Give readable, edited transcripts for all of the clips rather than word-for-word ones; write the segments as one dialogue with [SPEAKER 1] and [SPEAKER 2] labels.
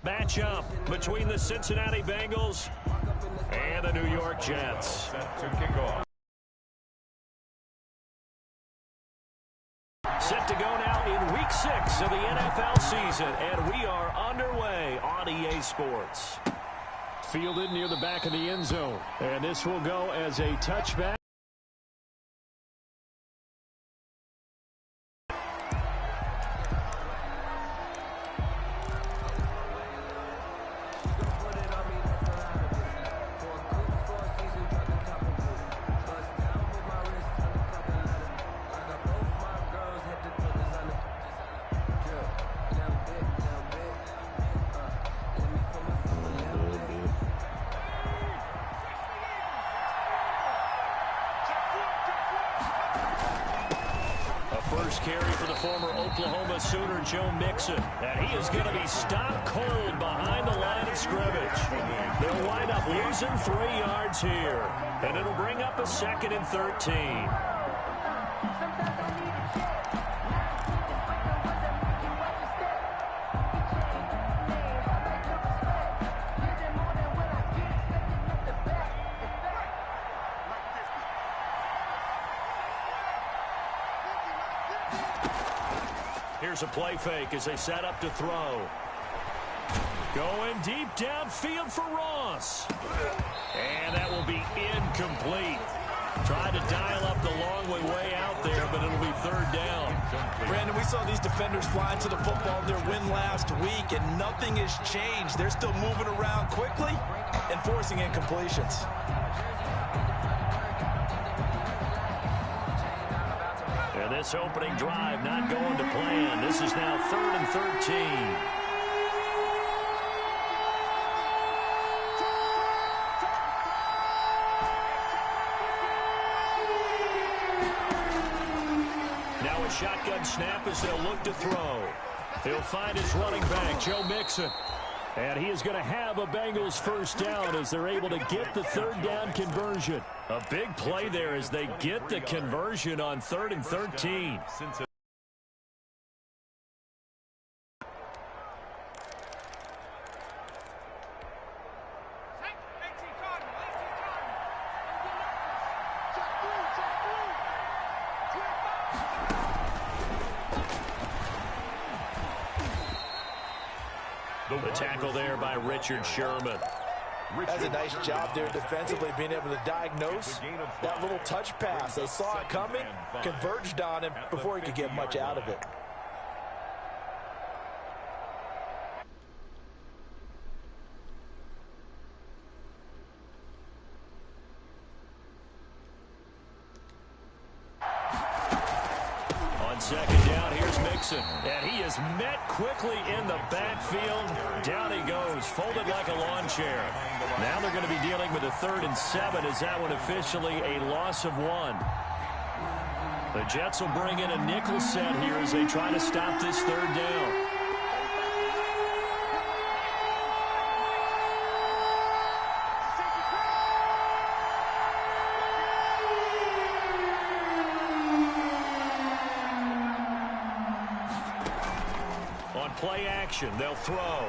[SPEAKER 1] Matchup between the Cincinnati Bengals and the New York Jets.
[SPEAKER 2] Set to kick off.
[SPEAKER 1] Set to go now in Week 6 of the NFL season, and we are underway on EA Sports. Fielded near the back of the end zone, and this will go as a touchback. First carry for the former Oklahoma Sooner, Joe Mixon. And he is going to be stopped cold behind the line of scrimmage. They'll wind up losing 3 yards here. And it'll bring up a 2nd and 13. Here's a play fake as they set up to throw. Going deep downfield for Ross. And that will be incomplete. Tried to dial up the long way out there, but it'll be 3rd down.
[SPEAKER 3] Brandon, we saw these defenders fly into the football in their win last week, and nothing has changed. They're still moving around quickly and forcing incompletions.
[SPEAKER 1] And this opening drive not going to plan. This is now 3rd and 13. Now a shotgun snap as they'll look to throw. He'll find his running back, Joe Mixon. And he is going to have a Bengals first down as they're able to get the 3rd down conversion. A big play there as they get the conversion on 3rd and 13. The tackle there by Richard Sherman.
[SPEAKER 3] That's a nice job there defensively, being able to diagnose that little touch pass. They saw it coming, converged on him before he could get much out of it.
[SPEAKER 1] On 2nd down, here's Mixon. And he is met quickly in the backfield. Down he goes, folded like a lawn chair. Now they're going to be dealing with a 3rd and 7 as that one officially a loss of 1. The Jets will bring in a nickel set here as they try to stop this 3rd down. Play action, they'll throw.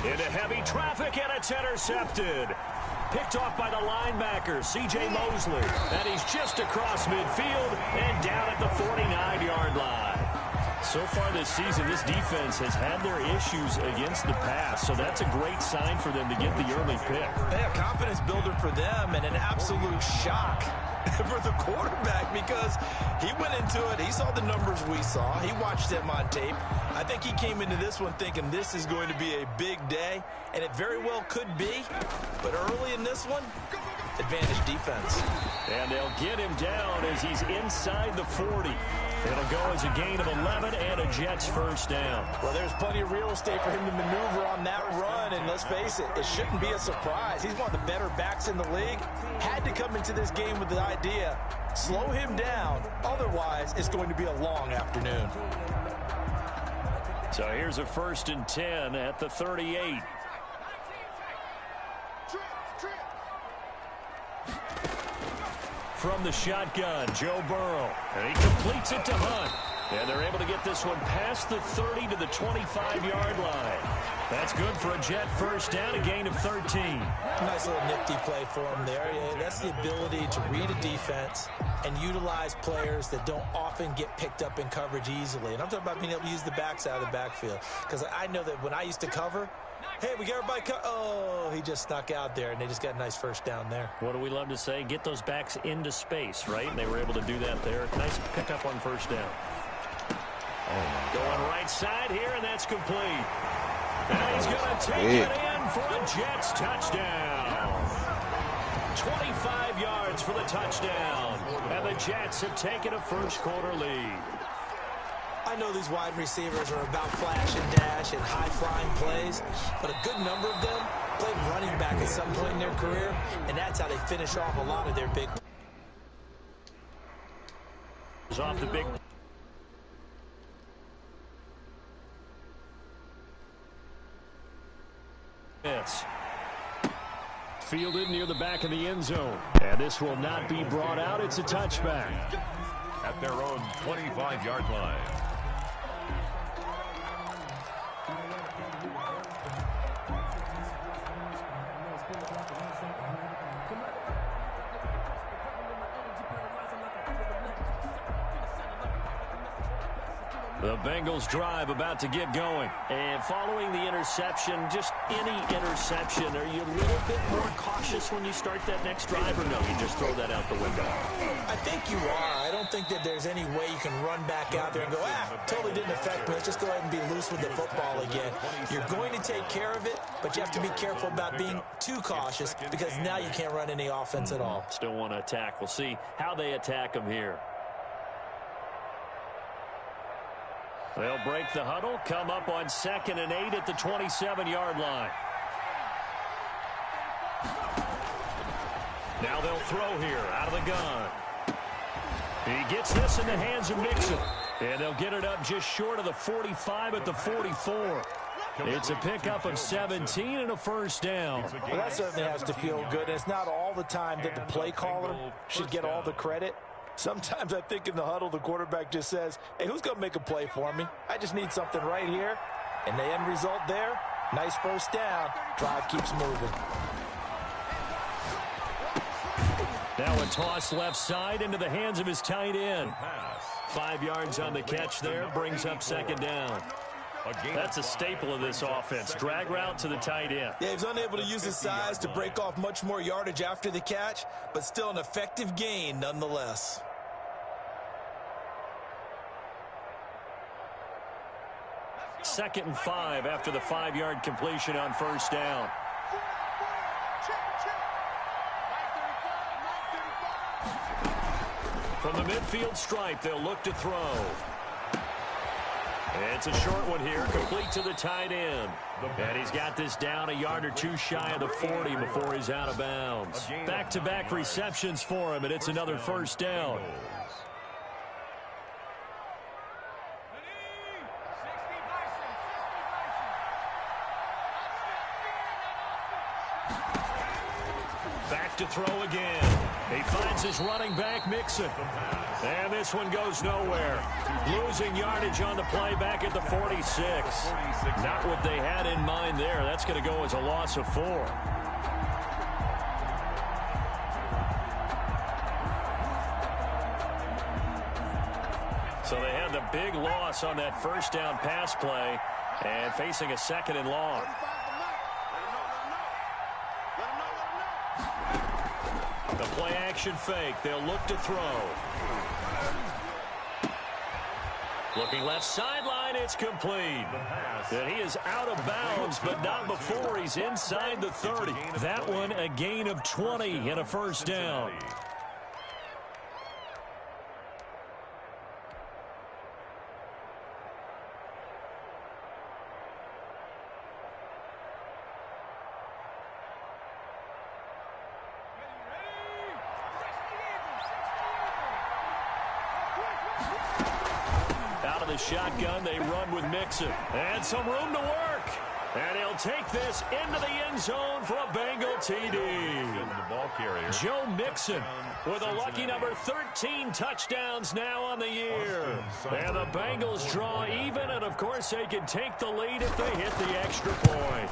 [SPEAKER 1] Into heavy traffic, and it's intercepted. Picked off by the linebacker, C.J. Mosley. And he's just across midfield and down at the 49-yard line. So far this season, this defense has had their issues against the pass, so that's a great sign for them to get the early pick.
[SPEAKER 3] Yeah, confidence builder for them and an absolute shock for the quarterback because he went into it. He saw the numbers we saw. He watched them on tape. I think he came into this one thinking this is going to be a big day, and it very well could be. But early in this one, advantage defense.
[SPEAKER 1] And they'll get him down as he's inside the 40. It'll go as a gain of 11 and a Jets first down.
[SPEAKER 3] Well, there's plenty of real estate for him to maneuver on that run, and let's face it, it shouldn't be a surprise. He's one of the better backs in the league. Had to come into this game with the idea, slow him down, otherwise it's going to be a long afternoon.
[SPEAKER 1] So here's a 1st and 10 at the 38. From the shotgun, Joe Burrow. And he completes it to Hunt. And they're able to get this one past the 30 to the 25-yard line. That's good for a Jet first down, a gain of 13.
[SPEAKER 3] Nice little nifty play for him there. Yeah, that's the ability to read a defense and utilize players that don't often get picked up in coverage easily. And I'm talking about being able to use the backs out of the backfield. Because I know that when I used to cover, hey, we got everybody oh, he just snuck out there, and they just got a nice first down there.
[SPEAKER 1] What do we love to say? Get those backs into space, right? And they were able to do that there. Nice pickup on first down. Going right side here, and that's complete. And he's going to take it in for a Jets touchdown. 25 yards for the touchdown. And the Jets have taken a first-quarter lead.
[SPEAKER 3] I know these wide receivers are about flash and dash and high-flying plays, but a good number of them played running back at some point in their career, and that's how they finish off a lot of their big plays.
[SPEAKER 1] Off the big hits. Fielded near the back of the end zone. And this will not be brought out. It's a touchback.
[SPEAKER 2] At their own 25-yard line.
[SPEAKER 1] The Bengals drive about to get going. And following the interception, just any interception, are you a little bit more cautious when you start that next drive, or no, you just throw that out the window?
[SPEAKER 3] I think you are. I don't think that there's any way you can run back out there and go, totally didn't affect me. Let's just go ahead and be loose with the football again. You're going to take care of it, but you have to be careful about being too cautious because now you can't run any offense at all.
[SPEAKER 1] Still want to attack. We'll see how they attack them here. They'll break the huddle, come up on 2nd and 8 at the 27-yard line. Now they'll throw here out of the gun. He gets this in the hands of Mixon. And they'll get it up just short of the 45 at the 44. It's a pickup of 17 and a first down.
[SPEAKER 3] Well, that certainly has to feel good. It's not all the time that the play caller should get all the credit. Sometimes I think in the huddle, the quarterback just says, hey, who's going to make a play for me? I just need something right here. And the end result there, nice first down. Drive keeps moving.
[SPEAKER 1] Now a toss left side into the hands of his tight end. 5 yards on the catch there, brings up 2nd down. That's a staple of this offense. Drag route to the tight end.
[SPEAKER 3] Yeah, he's unable to use his size to break off much more yardage after the catch, but still an effective gain nonetheless.
[SPEAKER 1] Second and 5 after the 5-yard completion on first down. From the midfield stripe, they'll look to throw. It's a short one here, complete to the tight end. And he's got this down a yard or two shy of the 40 before he's out of bounds. Back-to-back receptions for him, and it's another first down. Back to throw again. He finds his running back, Mixon. And this one goes nowhere. Losing yardage on the play back at the 46. Not what they had in mind there. That's going to go as a loss of 4. So they had the big loss on that first down pass play and facing a 2nd and long. The play action fake. They'll look to throw. Looking left sideline. It's complete. And he is out of bounds, but not before he's inside the 30. That one a gain of 20 and a first down. Shotgun, they run with Mixon. And some room to work. And he'll take this into the end zone for a Bengal TD.
[SPEAKER 2] The ball carrier.
[SPEAKER 1] Joe Mixon with a lucky number 13 touchdowns now on the year. And the Bengals draw even, and of course they can take the lead if they hit the extra point.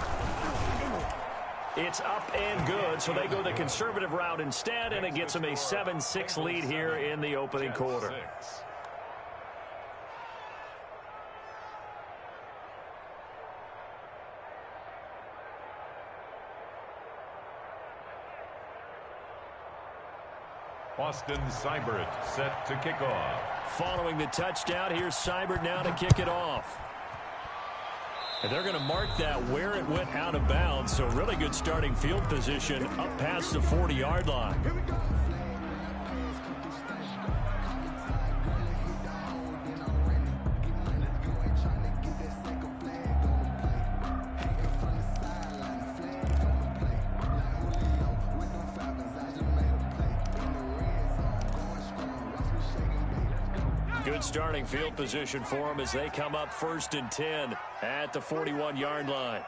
[SPEAKER 1] It's up and good, so they go the conservative route instead, and it gets them a 7-6 lead here in the opening quarter.
[SPEAKER 2] Austin Seibert set to kick off.
[SPEAKER 1] Following the touchdown, here's Seibert now to kick it off. And they're going to mark that where it went out of bounds, so really good starting field position up past the 40-yard line.
[SPEAKER 4] Here we go.
[SPEAKER 1] Good starting field position for them as they come up 1st and 10 at the 41-yard line.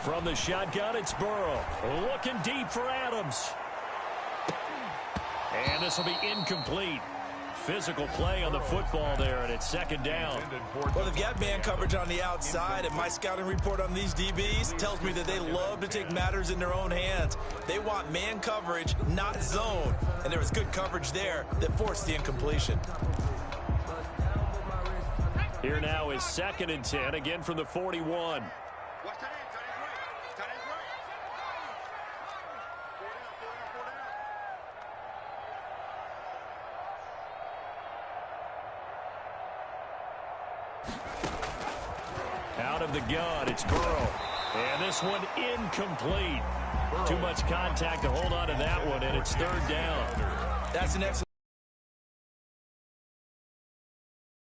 [SPEAKER 1] From the shotgun, it's Burrow. Looking deep for Adams. And this will be incomplete. Physical play on the football there, and it's 2nd down.
[SPEAKER 3] Well, they've got man coverage on the outside, and my scouting report on these DBs tells me that they love to take matters in their own hands. They want man coverage, not zone. And there was good coverage there that forced the incompletion.
[SPEAKER 1] Here now is 2nd and 10, again from the 41. Out of the gun, it's Burrow. And this one incomplete. Too much contact to hold on to that one, and it's 3rd down.
[SPEAKER 3] That's an excellent.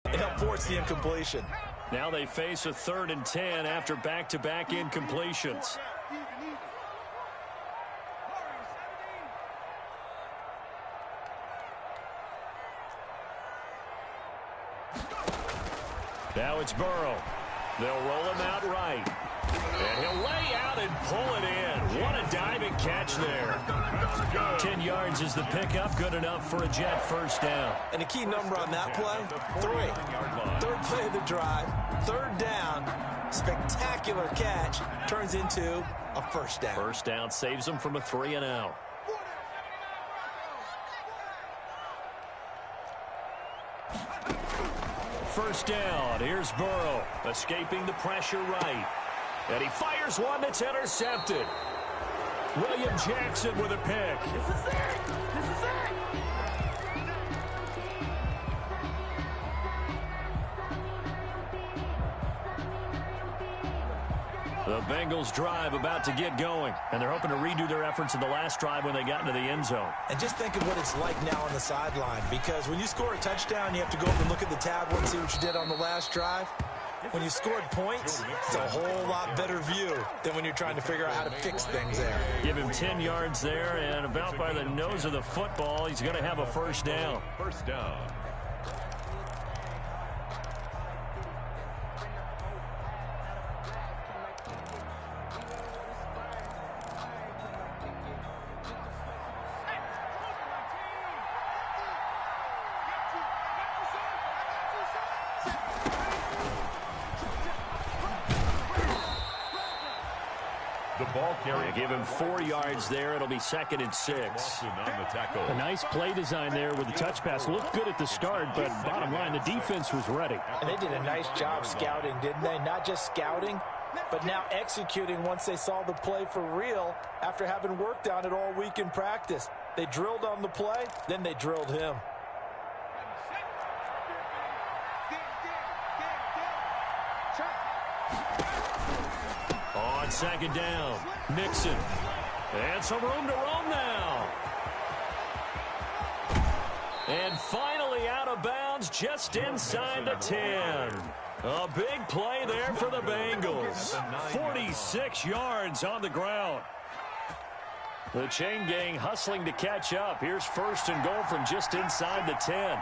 [SPEAKER 3] It helped force the incompletion.
[SPEAKER 1] Now they face a 3rd and 10 after back-to-back incompletions. Now it's Burrow. They'll roll him out right. And he'll lay out and pull it in. What a diving catch there. 10 yards is the pickup. Good enough for a Jet 1st down.
[SPEAKER 3] And the key number on that play, 3. 3rd play of the drive, 3rd down. Spectacular catch turns into a 1st down.
[SPEAKER 1] 1st down saves them from a 3-and-out. First down. Here's Burrow escaping the pressure right. And he fires one that's intercepted. William Jackson with a pick.
[SPEAKER 4] This is it. This is it.
[SPEAKER 1] The Bengals drive about to get going, and they're hoping to redo their efforts in the last drive when they got into the end zone.
[SPEAKER 3] And just think of what it's like now on the sideline, because when you score a touchdown, you have to go up and look at the tablet and see what you did on the last drive. When you scored points, it's a whole lot better view than when you're trying to figure out how to fix things there.
[SPEAKER 1] Give him 10 yards there, and about by the nose of the football, he's going to have a 1st down.
[SPEAKER 2] 1st down.
[SPEAKER 1] Give him 4 yards there. It'll be 2nd and 6.
[SPEAKER 2] A
[SPEAKER 1] nice play design there with the touch pass. Looked good at the start, but bottom line, the defense was ready.
[SPEAKER 3] And they did a nice job scouting, didn't they? Not just scouting, but now executing once they saw the play for real after having worked on it all week in practice. They drilled on the play, then they drilled him.
[SPEAKER 1] On 2nd down, Mixon. And some room to roam now. And finally out of bounds just inside the 10. A big play there for the Bengals. 46 yards on the ground. The chain gang hustling to catch up. Here's first and goal from just inside the 10.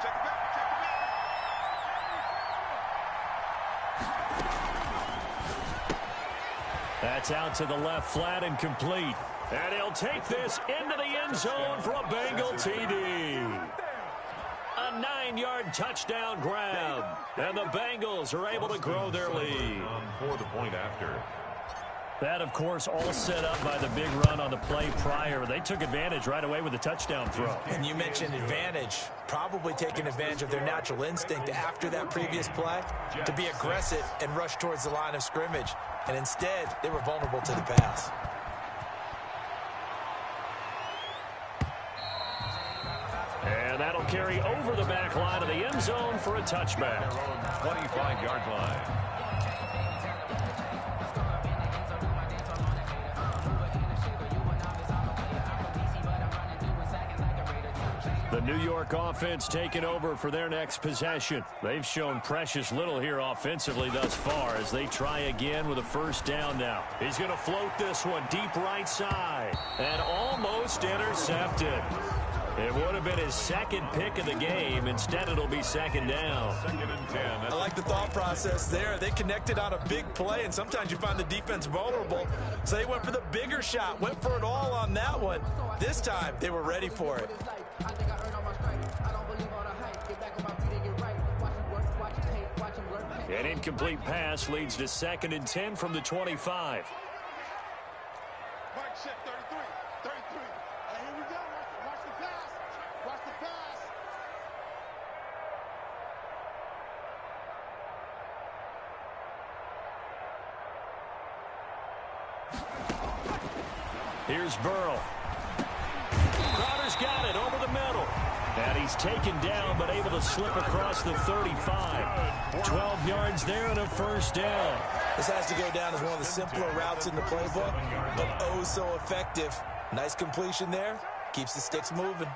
[SPEAKER 1] That's out to the left flat and complete. And he'll take this into the end zone for a Bengal TD. A 9-yard touchdown grab. And the Bengals are able to grow their lead.
[SPEAKER 2] For the point after.
[SPEAKER 1] That, of course, all set up by the big run on the play prior. They took advantage right away with the touchdown throw.
[SPEAKER 3] And you mentioned advantage, probably taking advantage of their natural instinct after that previous play to be aggressive and rush towards the line of scrimmage. And instead, they were vulnerable to the pass.
[SPEAKER 1] And that'll carry over the back line of the end zone for a touchback.
[SPEAKER 2] 25-yard line.
[SPEAKER 1] The New York offense taking over for their next possession. They've shown precious little here offensively thus far as they try again with a first down now. He's going to float this one deep right side and almost intercepted. It would have been his second pick of the game. Instead, it'll be second down.
[SPEAKER 2] Second and 10.
[SPEAKER 3] I like the thought process there. They connected on a big play, and sometimes you find the defense vulnerable. So they went for the bigger shot, went for it all on that one. This time, they were ready for it.
[SPEAKER 1] An incomplete pass leads to second and 10 from the 25. Here's Burrow. Crowder's got it over the middle. And he's taken down, but able to slip across the 35. 12 yards there and a first down.
[SPEAKER 3] This has to go down as one of the simpler routes in the playbook, but oh so effective. Nice completion there. Keeps the sticks moving.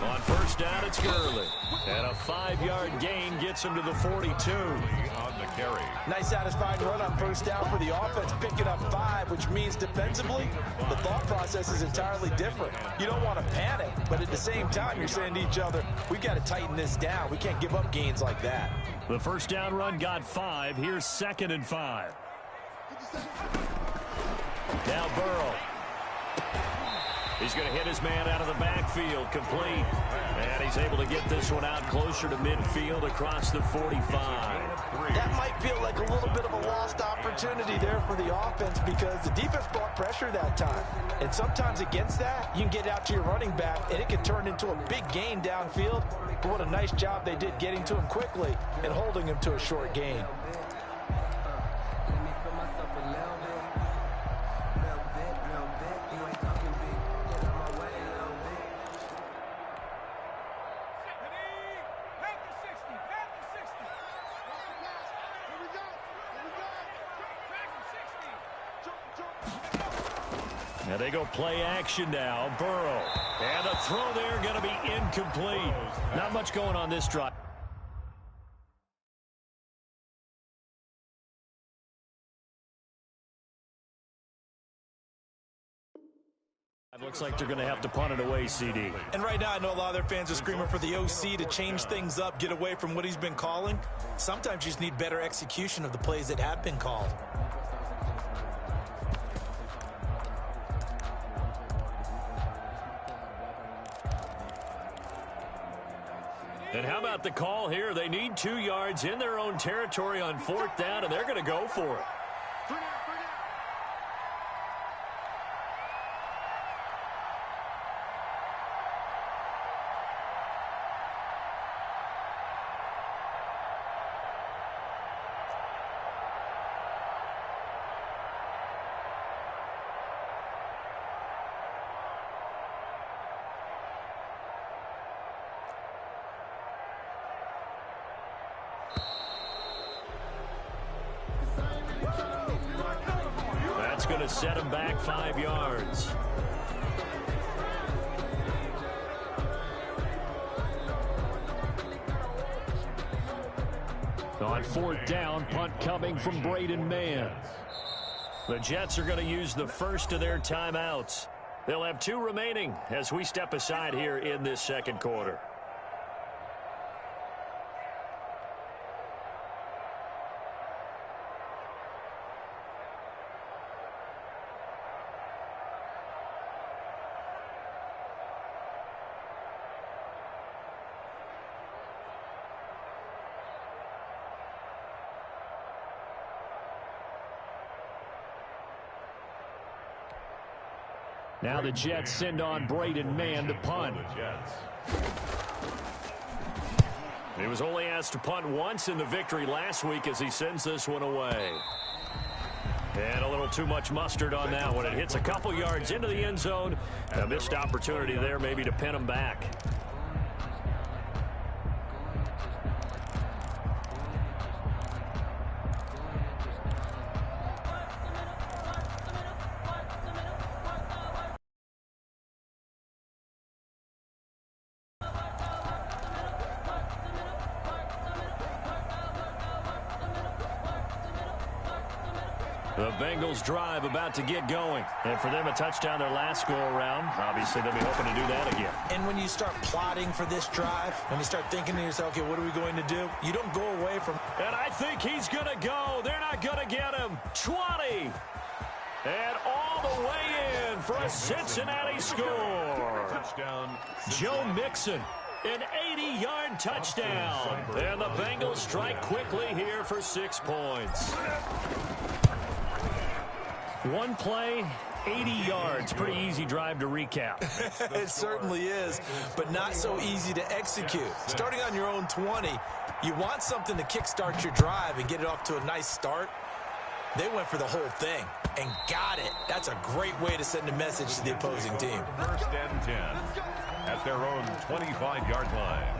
[SPEAKER 1] On first down, it's Gurley. And a 5-yard gain gets him to the 42.
[SPEAKER 2] On the carry.
[SPEAKER 3] Nice satisfying run on first down for the offense, picking up 5, which means defensively, the thought process is entirely different. You don't want to panic, but at the same time, you're saying to each other, we've got to tighten this down. We can't give up gains like that.
[SPEAKER 1] The first down run got 5. Here's second and 5. Now Burrow. He's going to hit his man out of the backfield, complete. And he's able to get this one out closer to midfield across the 45.
[SPEAKER 3] That might feel like a little bit of a lost opportunity there for the offense because the defense brought pressure that time. And sometimes against that, you can get out to your running back, and it can turn into a big gain downfield. But what a nice job they did getting to him quickly and holding him to a short gain.
[SPEAKER 1] Now they go play action now. Burrow. And the throw there going to be incomplete. Not much going on this drive. Looks like they're going to have to punt it away, CD.
[SPEAKER 3] And right now, I know a lot of their fans are screaming for the OC to change things up, get away from what he's been calling. Sometimes you just need better execution of the plays that have been called.
[SPEAKER 1] And how about the call here? They need 2 yards in their own territory on fourth down, and they're going to go for it. That's going to set him back 5 yards. On fourth down, punt coming from Braden Mann. The Jets are going to use the first of their timeouts. They'll have 2 remaining as we step aside here in this second quarter. Now the Jets send on Braden Mann to punt. He was only asked to punt once in the victory last week as he sends this one away. And a little too much mustard on that one. It hits a couple yards into the end zone. A missed opportunity there maybe to pin him back. The Bengals drive about to get going. And for them, a touchdown their last go-around. Obviously, they'll be hoping to do that again.
[SPEAKER 3] And when you start plotting for this drive, when you start thinking to yourself, okay, what are we going to do? You don't go away from...
[SPEAKER 1] And I think he's going to go. They're not going to get him. 20. And all the way in for a Cincinnati score.
[SPEAKER 2] Touchdown.
[SPEAKER 1] Joe Mixon. An 80-yard touchdown. And the Bengals strike quickly here for 6 points. One play, 80 yards. Pretty easy drive to recap.
[SPEAKER 3] It certainly is, but not so easy to execute. Starting on your own 20, you want something to kickstart your drive and get it off to a nice start. They went for the whole thing and got it. That's a great way to send a message to the opposing team.
[SPEAKER 2] First and 10 at their own 25-yard line.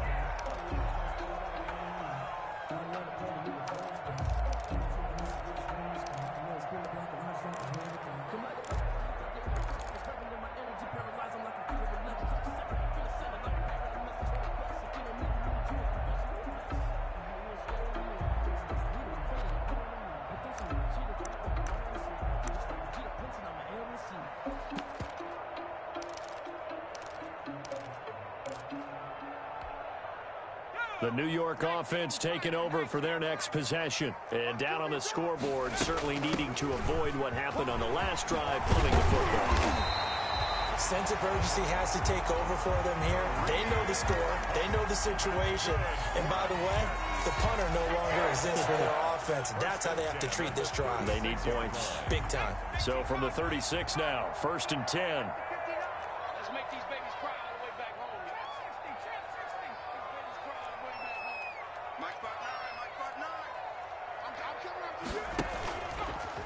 [SPEAKER 1] The New York offense taking over for their next possession. And down on the scoreboard, certainly needing to avoid what happened on the last drive, punting the football.
[SPEAKER 3] Sense of urgency has to take over for them here. They know the score. They know the situation. And by the way, the punter no longer exists for their offense. That's how they have to treat this drive.
[SPEAKER 1] They need points.
[SPEAKER 3] Big time.
[SPEAKER 1] So from the 36 now, 1st and 10.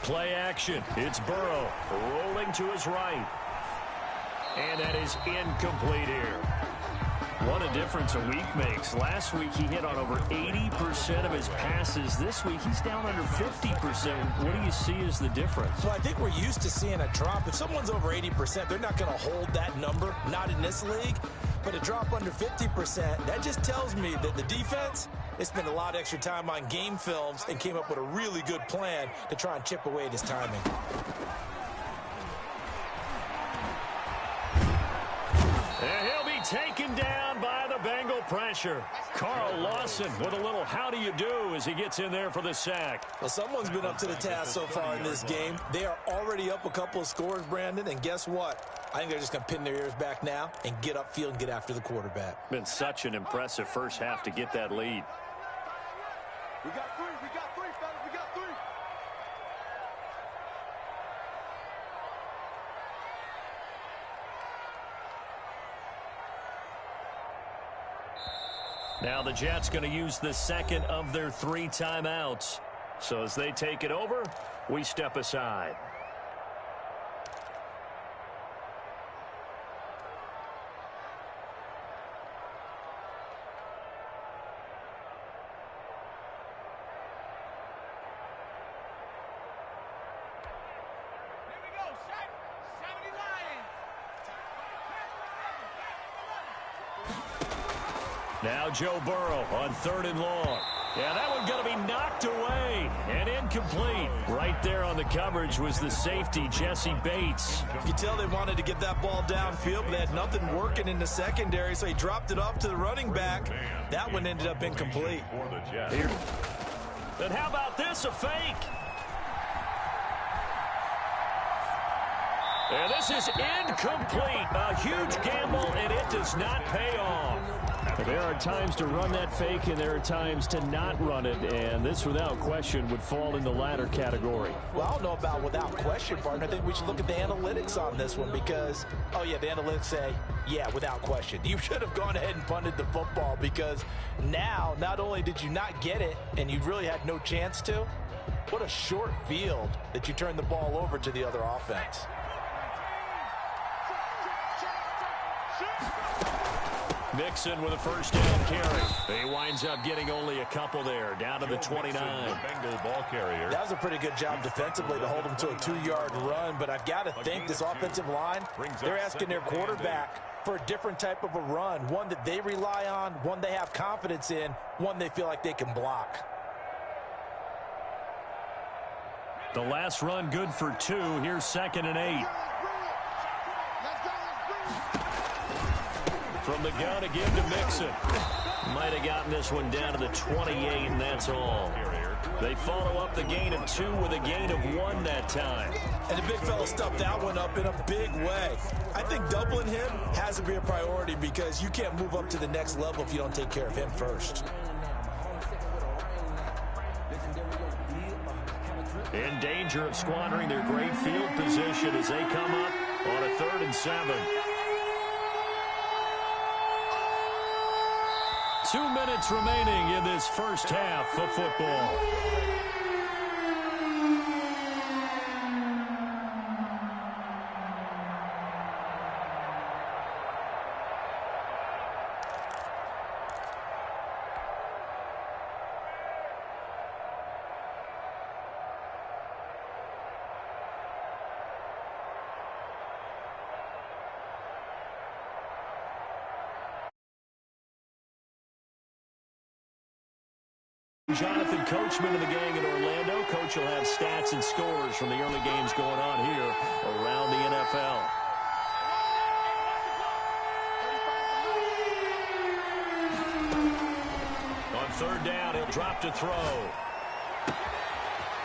[SPEAKER 1] Play action. It's Burrow rolling to his right. And that is incomplete here. What a difference a week makes. Last week he hit on over 80% of his passes. This week he's down under 50%. What do you see as the difference?
[SPEAKER 3] Well, I think we're used to seeing a drop. If someone's over 80%, they're not going to hold that number. Not in this league. But a drop under 50%, that just tells me that the defense, they spent a lot of extra time on game films and came up with a really good plan to try and chip away at his timing.
[SPEAKER 1] And he'll be taken down by the Bengal pressure. Carl Lawson with a little how do you do as he gets in there for the sack.
[SPEAKER 3] Well, someone's been up to the task so far in this game. They are already up a couple of scores, Brandon, and guess what? I think they're just going to pin their ears back now and get upfield and get after the quarterback.
[SPEAKER 1] Been such an impressive first half to get that lead.
[SPEAKER 4] We got three, fellas, we got three.
[SPEAKER 1] Now the Jets going to use the second of their 3 timeouts. So as they take it over, we step aside. Now Joe Burrow on 3rd and long. Yeah, that one going to be knocked away and incomplete. Right there on the coverage was the safety, Jesse Bates.
[SPEAKER 3] You can tell they wanted to get that ball downfield, but they had nothing working in the secondary, so he dropped it off to the running back. That one ended up incomplete.
[SPEAKER 1] Here. And how about this, a fake? And this is incomplete. A huge gamble, and it does not pay off. There are times to run that fake, and there are times to not run it, and this, without question, would fall in the latter category.
[SPEAKER 3] Well, I don't know about without question, partner. I think we should look at the analytics on this one because, oh, yeah, the analytics say, yeah, without question. You should have gone ahead and punted the football because now, not only did you not get it, and you really had no chance to, what a short field that you turned the ball over to the other offense.
[SPEAKER 1] Mixon with a first down carry. He winds up getting only a couple there, down to the 29.
[SPEAKER 2] Bengal ball carrier.
[SPEAKER 3] That was a pretty good job defensively to hold him to a 2-yard run, but I've got to think this offensive line, they're asking their quarterback for a different type of a run, one that they rely on, one they have confidence in, one they feel like they can block.
[SPEAKER 1] The last run good for 2. Here's 2nd and 8. From the gun again to Mixon. Might have gotten this one down to the 28, and that's all. They follow up the gain of 2 with a gain of 1 that time.
[SPEAKER 3] And the big fella stuffed that one up in a big way. I think doubling him has to be a priority because you can't move up to the next level if you don't take care of him first.
[SPEAKER 1] In danger of squandering their great field position as they come up on a 3rd and 7. 2 minutes remaining in this first half of football. Jonathan Coachman of the gang in Orlando. Coach will have stats and scores from the early games going on here around the NFL. On 3rd down, he'll drop to throw.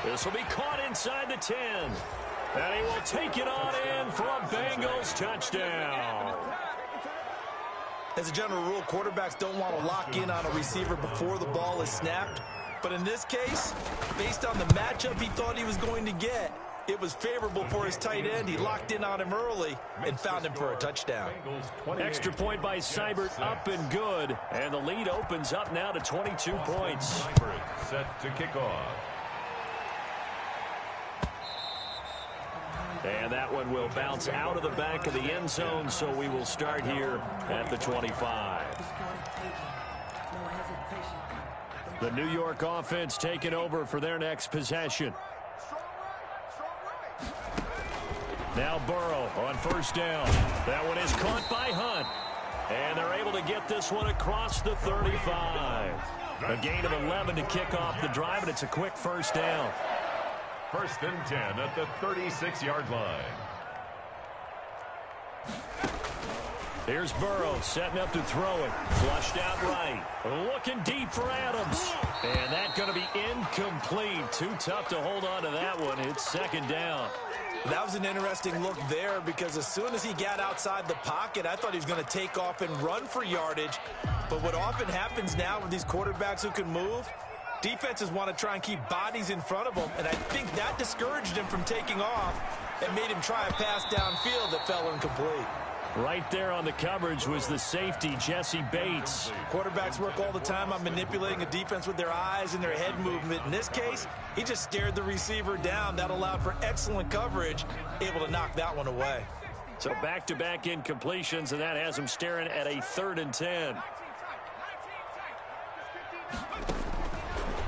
[SPEAKER 1] This will be caught inside the 10. And he will take it on in for a Bengals touchdown.
[SPEAKER 3] As a general rule, quarterbacks don't want to lock in on a receiver before the ball is snapped. But in this case, based on the matchup he thought he was going to get, it was favorable for his tight end. He locked in on him early and found him for a touchdown.
[SPEAKER 1] Extra point by Seibert, up and good. And the lead opens up now to 22 points.
[SPEAKER 2] Seibert set to kick off.
[SPEAKER 1] And that one will bounce out of the back of the end zone, so we will start here at the 25. The New York offense taking over for their next possession. Now Burrow on 1st down. That one is caught by Hunt. And they're able to get this one across the 35. A gain of 11 to kick off the drive, and it's a quick 1st down.
[SPEAKER 2] 1st and 10 at the 36-yard line.
[SPEAKER 1] Here's Burrow setting up to throw it. Flushed out right. Looking deep for Adams. And that's going to be incomplete. Too tough to hold on to that one. It's 2nd down.
[SPEAKER 3] That was an interesting look there because as soon as he got outside the pocket, I thought he was going to take off and run for yardage. But what often happens now with these quarterbacks who can move, defenses want to try and keep bodies in front of them, and I think that discouraged him from taking off and made him try a pass downfield that fell incomplete.
[SPEAKER 1] Right there on the coverage was the safety, Jesse Bates.
[SPEAKER 3] Quarterbacks work all the time on manipulating a defense with their eyes and their head movement. In this case, he just stared the receiver down. That allowed for excellent coverage, able to knock that one away.
[SPEAKER 1] So back-to-back incompletions, and that has him staring at a 3rd and 10.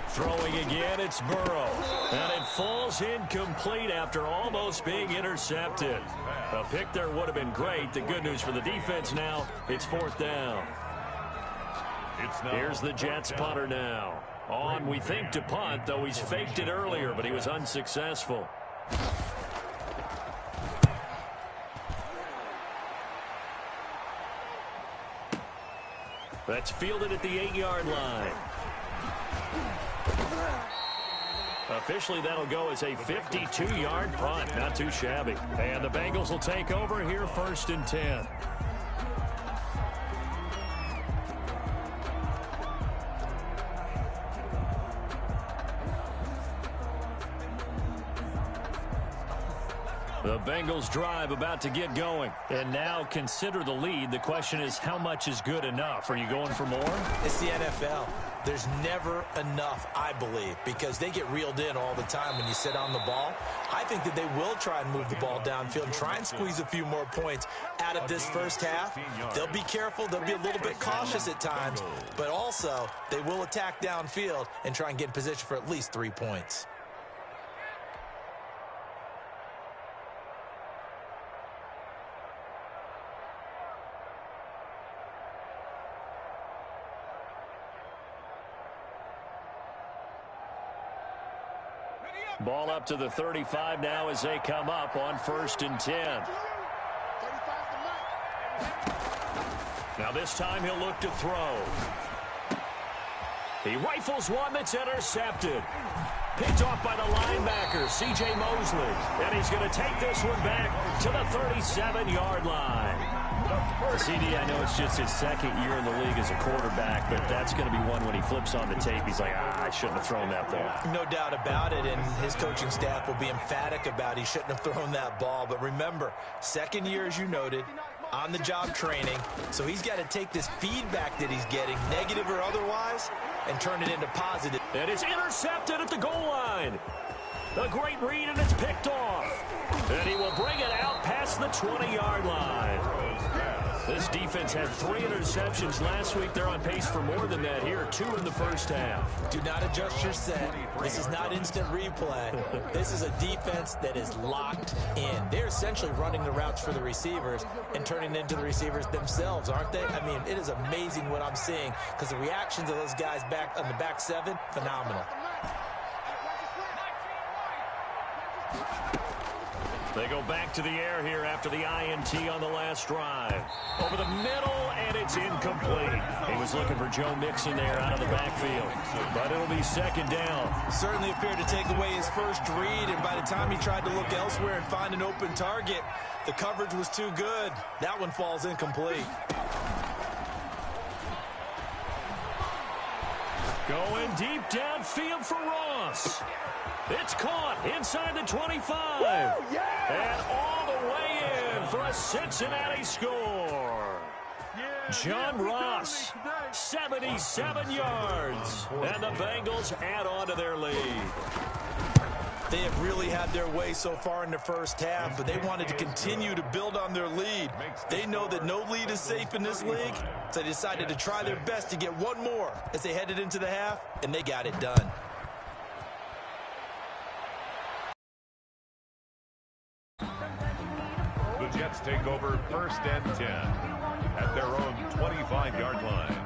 [SPEAKER 1] Throwing again, it's Burrow. And it falls incomplete after almost being intercepted. A pick there would have been great. The good news for the defense now, it's 4th down. Here's the Jets punter now. On, we think, to punt, though he's faked it earlier, but he was unsuccessful. That's fielded at the 8-yard line. Officially, that'll go as a 52-yard punt. Not too shabby. And the Bengals will take over here, 1st and 10. The Bengals drive about to get going. And now consider the lead. The question is, how much is good enough? Are you going for more?
[SPEAKER 3] It's the NFL. There's never enough, I believe, because they get reeled in all the time when you sit on the ball. I think that they will try and move the ball downfield and try and squeeze a few more points out of this first half. They'll be careful. They'll be a little bit cautious at times, but also they will attack downfield and try and get in position for at least 3 points.
[SPEAKER 1] Ball up to the 35 now as they come up on 1st and 10. Now this time he'll look to throw. He rifles one that's intercepted. Picked off by the linebacker, C.J. Mosley. And he's going to take this one back to the 37-yard line. CD, I know it's just his 2nd year in the league as a quarterback, but that's going to be one when he flips on the tape. He's like, I shouldn't have thrown that ball.
[SPEAKER 3] No doubt about it, and his coaching staff will be emphatic about he shouldn't have thrown that ball. But remember, 2nd year, as you noted, on-the-job training, so he's got to take this feedback that he's getting, negative or otherwise, and turn it into positive.
[SPEAKER 1] And it's intercepted at the goal line. A great read, and it's picked off. And he will bring it out past the 20-yard line. This defense had 3 interceptions last week. They're on pace for more than that here. 2 in the first half.
[SPEAKER 3] Do not adjust your set. This is not instant replay. This is a defense that is locked in. They're essentially running the routes for the receivers and turning into the receivers themselves, aren't they? I mean, it is amazing what I'm seeing because the reactions of those guys back on the back 7, phenomenal.
[SPEAKER 1] They go back to the air here after the INT on the last drive. Over the middle, and it's incomplete. He was looking for Joe Mixon there out of the backfield. But it'll be 2nd down.
[SPEAKER 3] Certainly appeared to take away his first read, and by the time he tried to look elsewhere and find an open target, the coverage was too good. That one falls incomplete.
[SPEAKER 1] Going deep downfield for Ross. It's caught inside the 25. And all the way in for a Cincinnati score. John Ross, 77 yards. And the Bengals add on to their lead.
[SPEAKER 3] They have really had their way so far in the first half, but they wanted to continue to build on their lead. They know that no lead is safe in this league, so they decided to try their best to get one more as they headed into the half, and they got it done.
[SPEAKER 2] The Jets take over 1st and 10 at their own 25-yard line.